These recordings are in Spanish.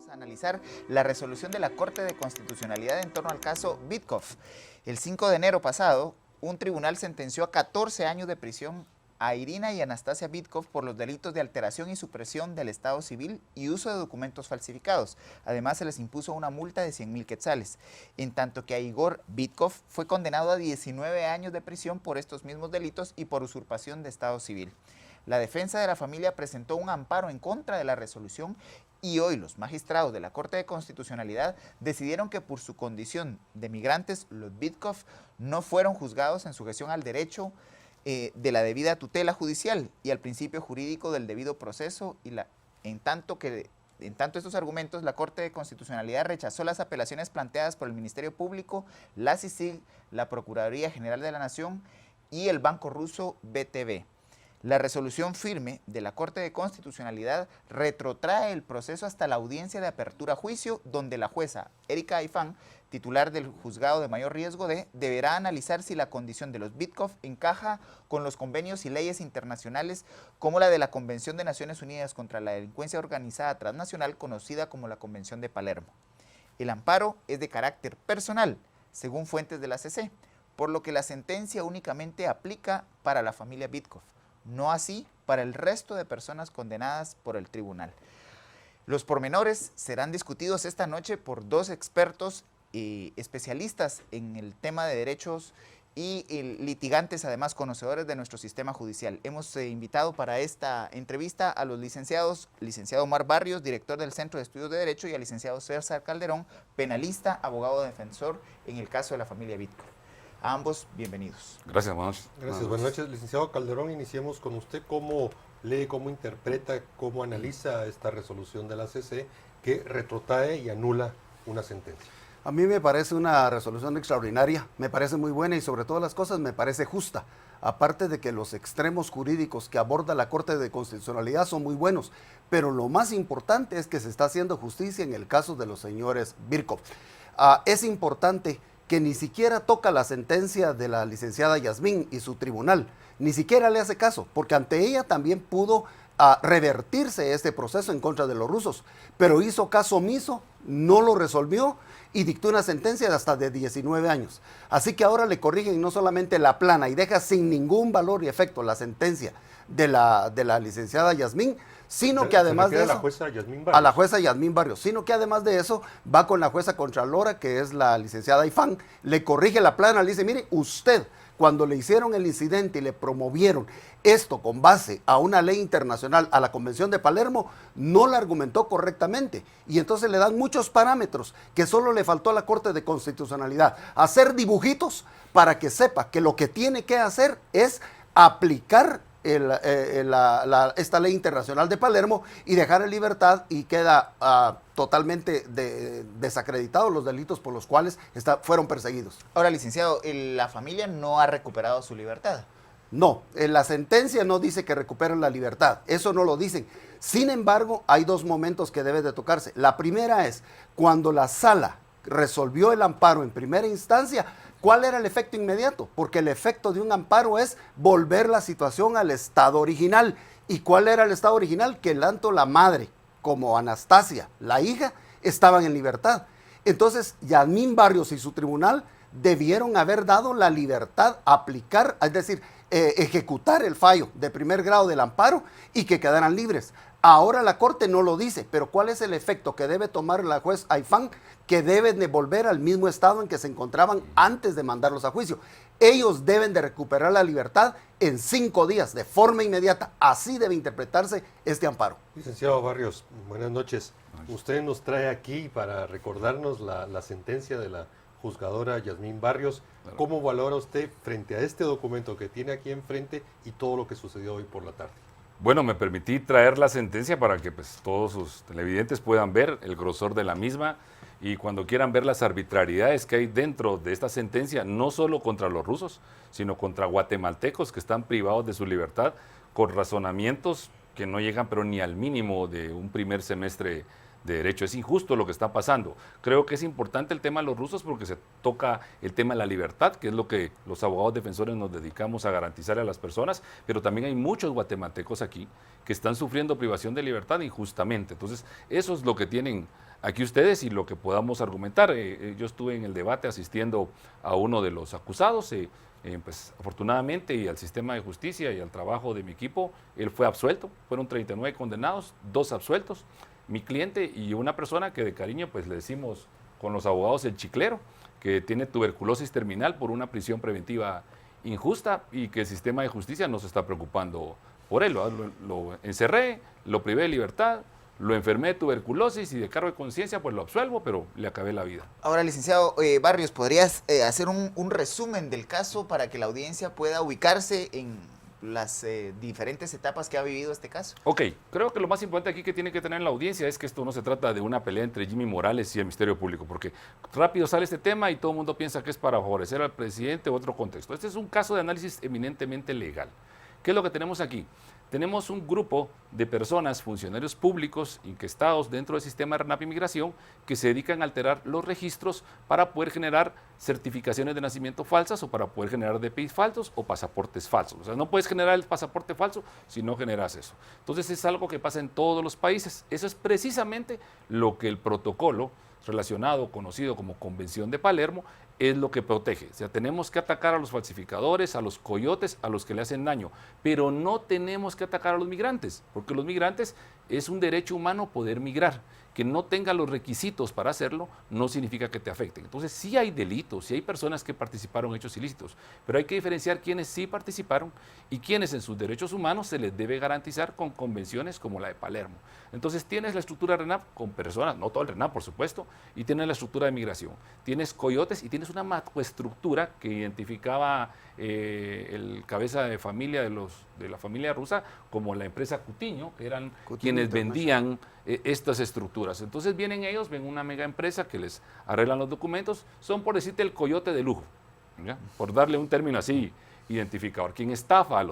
a analizar la resolución de la Corte de Constitucionalidad en torno al caso Bitkov. El 5 de enero pasado, un tribunal sentenció a 14 años de prisión a Irina y Anastasia Bitkov por los delitos de alteración y supresión del Estado civil y uso de documentos falsificados. Además, se les impuso una multa de 100.000 quetzales, en tanto que a Igor Bitkov fue condenado a 19 años de prisión por estos mismos delitos y por usurpación de Estado civil. La defensa de la familia presentó un amparo en contra de la resolución y hoy los magistrados de la Corte de Constitucionalidad decidieron que por su condición de migrantes, los Bitkov no fueron juzgados en sujeción al derecho de la debida tutela judicial y al principio jurídico del debido proceso, en tanto estos argumentos, la Corte de Constitucionalidad rechazó las apelaciones planteadas por el Ministerio Público, la CICIG, la Procuraduría General de la Nación y el banco ruso BTV. La resolución firme de la Corte de Constitucionalidad retrotrae el proceso hasta la audiencia de apertura a juicio, donde la jueza Erika Aifán, titular del juzgado de mayor riesgo D, deberá analizar si la condición de los Bitkov encaja con los convenios y leyes internacionales como la de la Convención de Naciones Unidas contra la Delincuencia Organizada Transnacional, conocida como la Convención de Palermo. El amparo es de carácter personal, según fuentes de la CC, por lo que la sentencia únicamente aplica para la familia Bitkov, no así para el resto de personas condenadas por el tribunal. Los pormenores serán discutidos esta noche por dos expertos especialistas en el tema de derechos y litigantes, además conocedores de nuestro sistema judicial. Hemos invitado para esta entrevista a los licenciado Omar Barrios, director del Centro de Estudios de Derecho, y al licenciado César Calderón, penalista, abogado defensor en el caso de la familia Bitkov. A ambos, bienvenidos. Gracias, buenas noches. Gracias, buenas noches. Licenciado Calderón, iniciemos con usted. ¿Cómo lee, cómo interpreta, cómo analiza esta resolución de la CC que retrotrae y anula una sentencia? A mí me parece una resolución extraordinaria, me parece muy buena y sobre todas las cosas me parece justa. Aparte de que los extremos jurídicos que aborda la Corte de Constitucionalidad son muy buenos, pero lo más importante es que se está haciendo justicia en el caso de los señores Bitkov. Es importante que ni siquiera toca la sentencia de la licenciada Yasmín y su tribunal, ni siquiera le hace caso, porque ante ella también pudo revertirse este proceso en contra de los rusos, pero hizo caso omiso, no lo resolvió y dictó una sentencia de hasta de 19 años. Así que ahora le corrigen no solamente la plana y deja sin ningún valor y efecto la sentencia de la licenciada Yasmín, sino que además de eso, a la jueza Yasmín Barrios, sino que además de eso va con la jueza contralora, que es la licenciada Aifán, le corrige la plana, le dice, mire, usted, cuando le hicieron el incidente y le promovieron esto con base a una ley internacional, a la Convención de Palermo, no la argumentó correctamente. Y entonces le dan muchos parámetros que solo le faltó a la Corte de Constitucionalidad, hacer dibujitos para que sepa que lo que tiene que hacer es aplicar esta ley internacional de Palermo y dejar en libertad, y queda totalmente desacreditados los delitos por los cuales fueron perseguidos. Ahora, licenciado, la familia no ha recuperado su libertad. No, la sentencia no dice que recuperen la libertad, eso no lo dicen. Sin embargo, hay dos momentos que deben de tocarse. La primera es cuando la sala resolvió el amparo en primera instancia. ¿Cuál era el efecto inmediato? Porque el efecto de un amparo es volver la situación al estado original. ¿Y cuál era el estado original? Que tanto la madre como Anastasia, la hija, estaban en libertad. Entonces, Yasmín Barrios y su tribunal debieron haber dado la libertad, aplicar, es decir, ejecutar el fallo de primer grado del amparo y que quedaran libres. Ahora la Corte no lo dice, pero ¿cuál es el efecto que debe tomar la juez Aifán? Que deben de volver al mismo estado en que se encontraban antes de mandarlos a juicio. Ellos deben de recuperar la libertad en 5 días, de forma inmediata. Así debe interpretarse este amparo. Licenciado Barrios, buenas noches. Usted nos trae aquí para recordarnos la sentencia de la juzgadora Yasmín Barrios. ¿Cómo valora usted frente a este documento que tiene aquí enfrente y todo lo que sucedió hoy por la tarde? Bueno, me permití traer la sentencia para que pues, todos sus televidentes puedan ver el grosor de la misma y cuando quieran ver las arbitrariedades que hay dentro de esta sentencia, no solo contra los rusos, sino contra guatemaltecos que están privados de su libertad con razonamientos que no llegan pero ni al mínimo de un primer semestre de derecho. Es injusto lo que está pasando. Creo que es importante el tema de los rusos porque se toca el tema de la libertad, que es lo que los abogados defensores nos dedicamos a garantizar a las personas, pero también hay muchos guatemaltecos aquí que están sufriendo privación de libertad injustamente. Entonces, eso es lo que tienen aquí ustedes y lo que podamos argumentar. Yo estuve en el debate asistiendo a uno de los acusados, pues afortunadamente y al sistema de justicia y al trabajo de mi equipo, él fue absuelto, fueron 39 condenados, 2 absueltos, mi cliente y una persona que de cariño pues le decimos con los abogados el chiclero, que tiene tuberculosis terminal por una prisión preventiva injusta y que el sistema de justicia no se está preocupando por él. Lo encerré, lo privé de libertad, lo enfermé de tuberculosis y de cargo de conciencia pues lo absuelvo, pero le acabé la vida. Ahora, licenciado Barrios, ¿podrías hacer un resumen del caso para que la audiencia pueda ubicarse en las diferentes etapas que ha vivido este caso? Ok, creo que lo más importante aquí que tiene que tener la audiencia es que esto no se trata de una pelea entre Jimmy Morales y el Ministerio Público, porque rápido sale este tema y todo el mundo piensa que es para favorecer al presidente u otro contexto. Este es un caso de análisis eminentemente legal. ¿Qué es lo que tenemos aquí? Tenemos un grupo de personas, funcionarios públicos, inquestados dentro del sistema de RENAP Inmigración, que se dedican a alterar los registros para poder generar certificaciones de nacimiento falsas o para poder generar DPI falsos o pasaportes falsos. O sea, no puedes generar el pasaporte falso si no generas eso. Entonces es algo que pasa en todos los países. Eso es precisamente lo que el protocolo relacionado, conocido como Convención de Palermo, es lo que protege. O sea, tenemos que atacar a los falsificadores, a los coyotes, a los que le hacen daño, pero no tenemos que atacar a los migrantes, porque los migrantes es un derecho humano poder migrar. Que no tenga los requisitos para hacerlo no significa que te afecten. Entonces sí hay delitos, sí hay personas que participaron en hechos ilícitos, pero hay que diferenciar quienes sí participaron y quienes en sus derechos humanos se les debe garantizar con convenciones como la de Palermo. Entonces tienes la estructura RENAP con personas, no todo el RENAP por supuesto, y tienes la estructura de migración. Tienes coyotes y tienes una macroestructura que identificaba el cabeza de familia de la familia rusa como la empresa Cutiño, que eran quienes vendían estas estructuras. Entonces vienen ellos, ven una mega empresa que les arreglan los documentos, son por decirte el coyote de lujo, ¿ya? Por darle un término así identificador, quien estafa a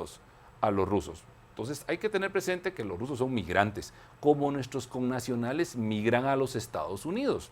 los rusos. Entonces hay que tener presente que los rusos son migrantes, como nuestros connacionales migran a los Estados Unidos.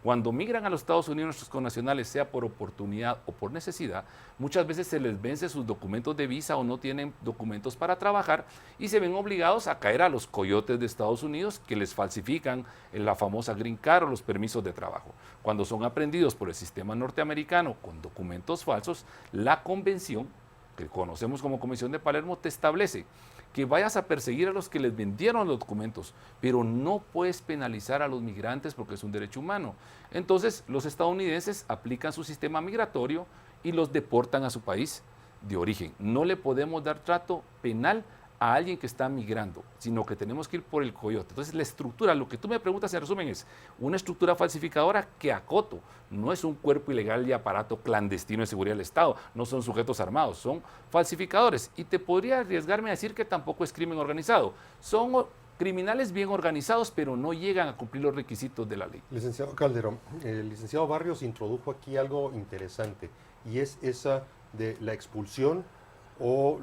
Cuando migran a los Estados Unidos nuestros connacionales, sea por oportunidad o por necesidad, muchas veces se les vence sus documentos de visa o no tienen documentos para trabajar y se ven obligados a caer a los coyotes de Estados Unidos que les falsifican la famosa Green Card o los permisos de trabajo. Cuando son aprendidos por el sistema norteamericano con documentos falsos, la convención, que conocemos como Convención de Palermo, te establece que vayas a perseguir a los que les vendieron los documentos, pero no puedes penalizar a los migrantes porque es un derecho humano. Entonces, los estadounidenses aplican su sistema migratorio y los deportan a su país de origen. No le podemos dar trato penal a alguien que está migrando, sino que tenemos que ir por el coyote. Entonces, la estructura, lo que tú me preguntas en resumen es una estructura falsificadora que acoto, no es un cuerpo ilegal y aparato clandestino de seguridad del Estado, no son sujetos armados, son falsificadores. Y te podría arriesgarme a decir que tampoco es crimen organizado, son criminales bien organizados, pero no llegan a cumplir los requisitos de la ley. Licenciado Calderón, el licenciado Barrios introdujo aquí algo interesante y es esa de la expulsión o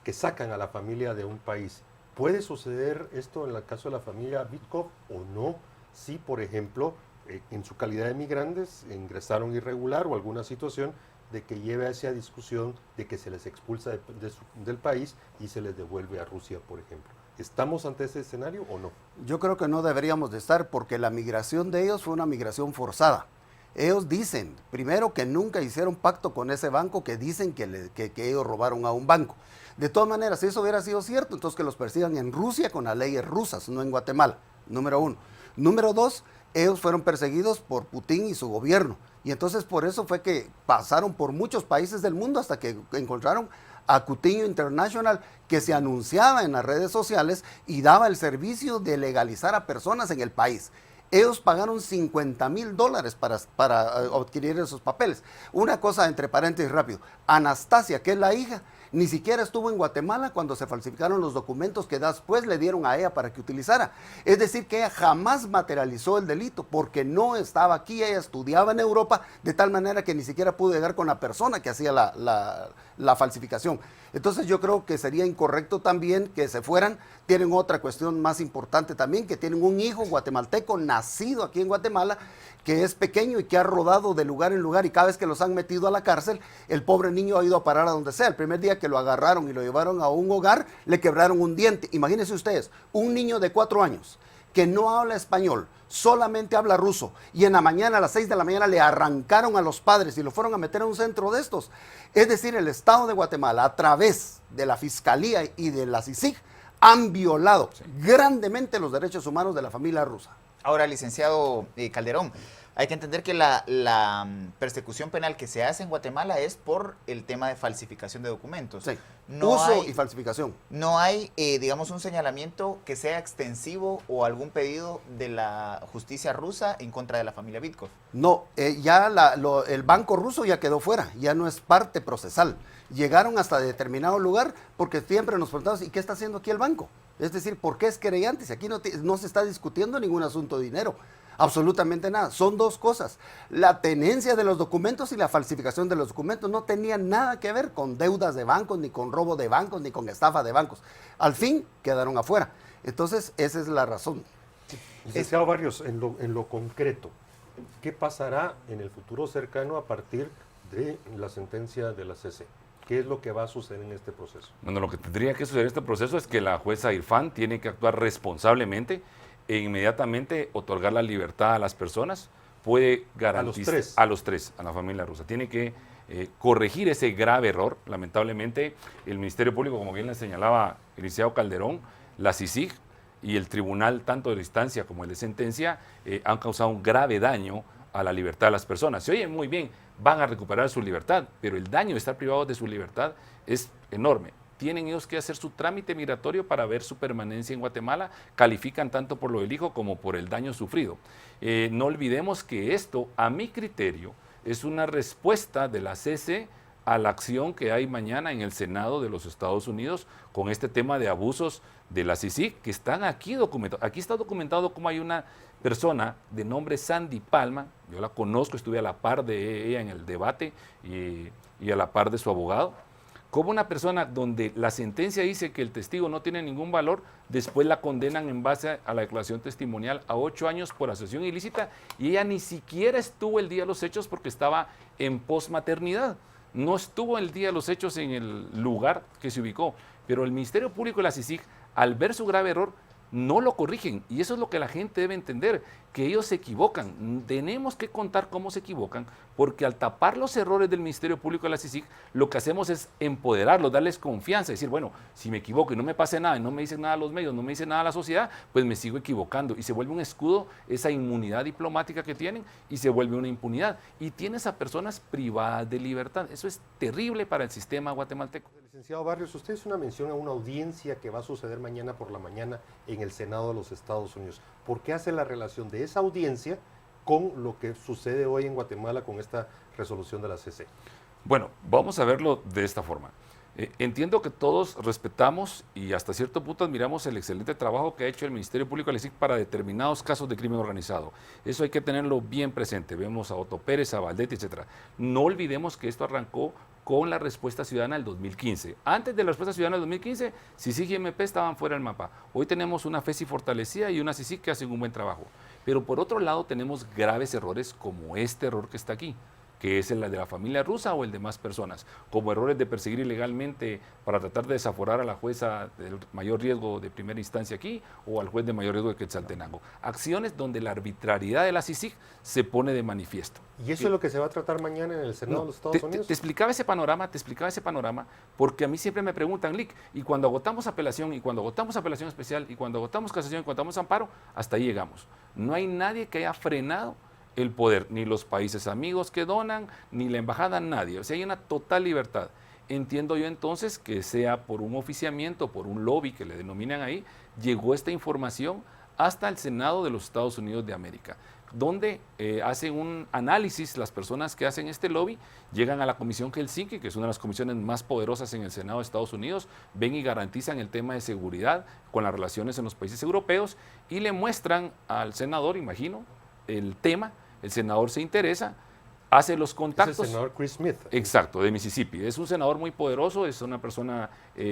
que sacan a la familia de un país. ¿Puede suceder esto en el caso de la familia Bitkov o no? Si, por ejemplo, en su calidad de migrantes ingresaron irregular o alguna situación de que lleve a esa discusión de que se les expulsa del país y se les devuelve a Rusia, por ejemplo. ¿Estamos ante ese escenario o no? Yo creo que no deberíamos de estar porque la migración de ellos fue una migración forzada. Ellos dicen, primero, que nunca hicieron pacto con ese banco que dicen que ellos robaron a un banco. De todas maneras, si eso hubiera sido cierto, entonces que los persigan en Rusia con las leyes rusas, no en Guatemala, número 1. Número 2, ellos fueron perseguidos por Putin y su gobierno. Y entonces por eso fue que pasaron por muchos países del mundo hasta que encontraron a Cutiño International, que se anunciaba en las redes sociales y daba el servicio de legalizar a personas en el país. Ellos pagaron $50,000 para adquirir esos papeles. Una cosa entre paréntesis rápido, Anastasia, que es la hija, ni siquiera estuvo en Guatemala cuando se falsificaron los documentos que después le dieron a ella para que utilizara. Es decir, que ella jamás materializó el delito porque no estaba aquí, ella estudiaba en Europa, de tal manera que ni siquiera pudo llegar con la persona que hacía la falsificación. Entonces yo creo que sería incorrecto también que se fueran. Tienen otra cuestión más importante también, que tienen un hijo guatemalteco nacido aquí en Guatemala, que es pequeño y que ha rodado de lugar en lugar, y cada vez que los han metido a la cárcel, el pobre niño ha ido a parar a donde sea. El primer día que lo agarraron y lo llevaron a un hogar, le quebraron un diente. Imagínense ustedes, un niño de 4 años que no habla español, solamente habla ruso, y en la mañana, a las 6 de la mañana, le arrancaron a los padres y lo fueron a meter a un centro de estos. Es decir, el Estado de Guatemala, a través de la Fiscalía y de la CICIG, han violado grandemente los derechos humanos de la familia rusa. Ahora, licenciado Calderón, hay que entender que la persecución penal que se hace en Guatemala es por el tema de falsificación de documentos. Sí. No Uso hay, y falsificación. No hay, digamos, un señalamiento que sea extensivo o algún pedido de la justicia rusa en contra de la familia Vitkov. No, ya el banco ruso ya quedó fuera, ya no es parte procesal. Llegaron hasta determinado lugar porque siempre nos preguntamos, ¿y qué está haciendo aquí el banco? Es decir, ¿por qué es querellante? Si aquí no se está discutiendo ningún asunto de dinero. Absolutamente nada. Son dos cosas. La tenencia de los documentos y la falsificación de los documentos no tenían nada que ver con deudas de bancos, ni con robo de bancos, ni con estafa de bancos. Al fin quedaron afuera. Entonces, esa es la razón. Licenciado Barrios, en lo concreto, ¿qué pasará en el futuro cercano a partir de la sentencia de la CC? ¿Qué es lo que va a suceder en este proceso? Bueno, lo que tendría que suceder en este proceso es que la jueza Irfan tiene que actuar responsablemente e inmediatamente otorgar la libertad a las personas, puede garantizar a los tres, a la familia rusa. Tiene que corregir ese grave error. Lamentablemente, el Ministerio Público, como bien le señalaba el licenciado Calderón, la CICIG y el tribunal, tanto de instancia como el de sentencia, han causado un grave daño a la libertad de las personas. Se oye muy bien, van a recuperar su libertad, pero el daño de estar privados de su libertad es enorme. Tienen ellos que hacer su trámite migratorio para ver su permanencia en Guatemala, califican tanto por lo del hijo como por el daño sufrido. No olvidemos que esto, a mi criterio, es una respuesta de la CC a la acción que hay mañana en el Senado de los Estados Unidos con este tema de abusos de la CICIG, que están aquí documentados. Aquí está documentado cómo hay una persona de nombre Sandy Palma, yo la conozco, estuve a la par de ella en el debate y a la par de su abogado, como una persona donde la sentencia dice que el testigo no tiene ningún valor, después la condenan en base a la declaración testimonial a 8 años por asociación ilícita y ella ni siquiera estuvo el día de los hechos porque estaba en posmaternidad. No estuvo el día de los hechos en el lugar que se ubicó, pero el Ministerio Público y la CICIG, al ver su grave error, no lo corrigen. Y eso es lo que la gente debe entender, que ellos se equivocan. Tenemos que contar cómo se equivocan, porque al tapar los errores del Ministerio Público y la CICIG, lo que hacemos es empoderarlos, darles confianza, decir, bueno, si me equivoco y no me pase nada, y no me dicen nada los medios, no me dicen nada la sociedad, pues me sigo equivocando. Y se vuelve un escudo esa inmunidad diplomática que tienen y se vuelve una impunidad. Y tienes a personas privadas de libertad. Eso es terrible para el sistema guatemalteco. Licenciado Barrios, usted hizo una mención a una audiencia que va a suceder mañana por la mañana en el Senado de los Estados Unidos. ¿Por qué hace la relación de esa audiencia con lo que sucede hoy en Guatemala con esta resolución de la CC? Bueno, vamos a verlo de esta forma. Entiendo que todos respetamos y hasta cierto punto admiramos el excelente trabajo que ha hecho el Ministerio Público de la CICIG para determinados casos de crimen organizado. Eso hay que tenerlo bien presente. Vemos a Otto Pérez, a Valdetti, etc. No olvidemos que esto arrancó con la respuesta ciudadana del 2015. Antes de la respuesta ciudadana del 2015, CICIG y MP estaban fuera del mapa. Hoy tenemos una FESI fortalecida y una CICIG que hacen un buen trabajo. Pero por otro lado tenemos graves errores como este error que está aquí, que es el de la familia rusa o el de más personas, como errores de perseguir ilegalmente para tratar de desaforar a la jueza del mayor riesgo de primera instancia aquí o al juez de mayor riesgo de Quetzaltenango. Acciones donde la arbitrariedad de la CICIG se pone de manifiesto. ¿Y eso es lo que se va a tratar mañana en el Senado de los Estados Unidos? Te explicaba ese panorama, porque a mí siempre me preguntan, Lick, y cuando agotamos apelación, y cuando agotamos apelación especial, y cuando agotamos casación, y cuando agotamos amparo, hasta ahí llegamos. No hay nadie que haya frenado el poder, ni los países amigos que donan, ni la embajada, nadie. O sea, hay una total libertad. Entiendo yo entonces que sea por un oficiamiento, por un lobby que le denominan ahí, llegó esta información hasta el Senado de los Estados Unidos de América, donde hacen un análisis las personas que hacen este lobby, llegan a la Comisión Helsinki, que es una de las comisiones más poderosas en el Senado de Estados Unidos, ven y garantizan el tema de seguridad con las relaciones en los países europeos y le muestran al senador, imagino, el tema. El senador se interesa, hace los contactos. Es el senador Chris Smith. Exacto, de Mississippi. Es un senador muy poderoso, es una persona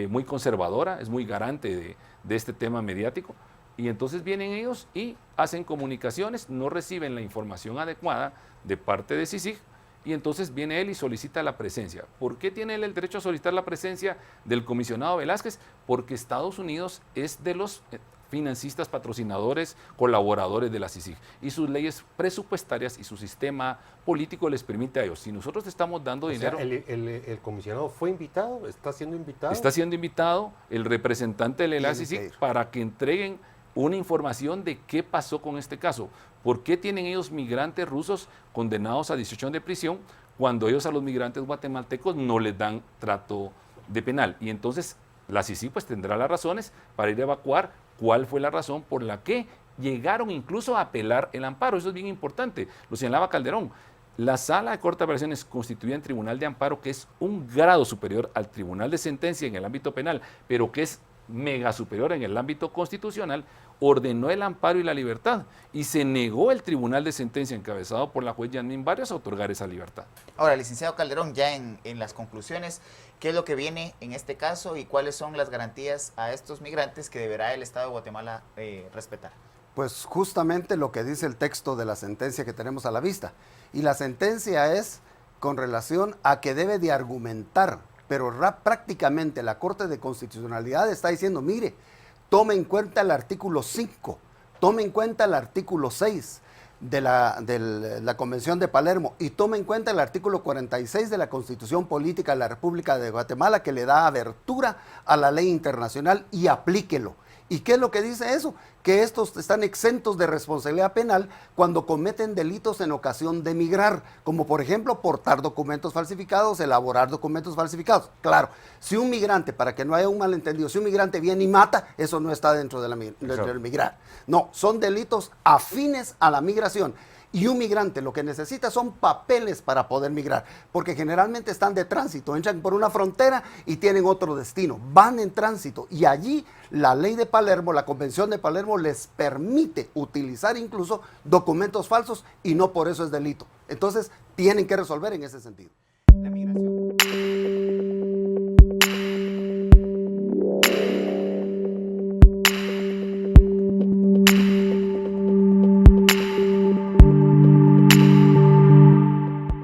muy conservadora, es muy garante de este tema mediático. Y entonces vienen ellos y hacen comunicaciones, no reciben la información adecuada de parte de CICIG, y entonces viene él y solicita la presencia. ¿Por qué tiene él el derecho a solicitar la presencia del comisionado Velázquez? Porque Estados Unidos es de los financistas, patrocinadores, colaboradores de la CICIG. Y sus leyes presupuestarias y su sistema político les permite a ellos. Si nosotros estamos dando dinero... El comisionado fue invitado, está siendo invitado. Está siendo invitado el representante de la Tiene que CICIG ir. para que entreguen una información de qué pasó con este caso. ¿Por qué tienen ellos migrantes rusos condenados a 18 años de prisión cuando ellos a los migrantes guatemaltecos no les dan trato de penal? Y entonces la CICIG pues tendrá las razones para ir a evacuar cuál fue la razón por la que llegaron incluso a apelar el amparo. Eso es bien importante, lo señalaba Calderón. La Sala de Corte de Apelaciones constituida en Tribunal de Amparo, que es un grado superior al Tribunal de Sentencia en el ámbito penal, pero que es mega superior en el ámbito constitucional, ordenó el amparo y la libertad y se negó el Tribunal de Sentencia encabezado por la juez Yasmín Barrios a otorgar esa libertad. Ahora, licenciado Calderón, ya en las conclusiones, ¿qué es lo que viene en este caso y cuáles son las garantías a estos migrantes que deberá el Estado de Guatemala respetar? Pues justamente lo que dice el texto de la sentencia que tenemos a la vista. Y la sentencia es con relación a que debe de argumentar, pero prácticamente la Corte de Constitucionalidad está diciendo, mire, tome en cuenta el artículo 5, tome en cuenta el artículo 6 de la Convención de Palermo y tome en cuenta el artículo 46 de la Constitución Política de la República de Guatemala que le da abertura a la ley internacional y aplíquelo. ¿Y qué es lo que dice eso? Que estos están exentos de responsabilidad penal cuando cometen delitos en ocasión de migrar, como por ejemplo portar documentos falsificados, elaborar documentos falsificados. Claro, si un migrante, para que no haya un malentendido, si un migrante viene y mata, eso no está dentro del migrar. No, son delitos afines a la migración. Y un migrante lo que necesita son papeles para poder migrar, porque generalmente están de tránsito, entran por una frontera y tienen otro destino, van en tránsito y allí la ley de Palermo, la Convención de Palermo les permite utilizar incluso documentos falsos y no por eso es delito. Entonces tienen que resolver en ese sentido.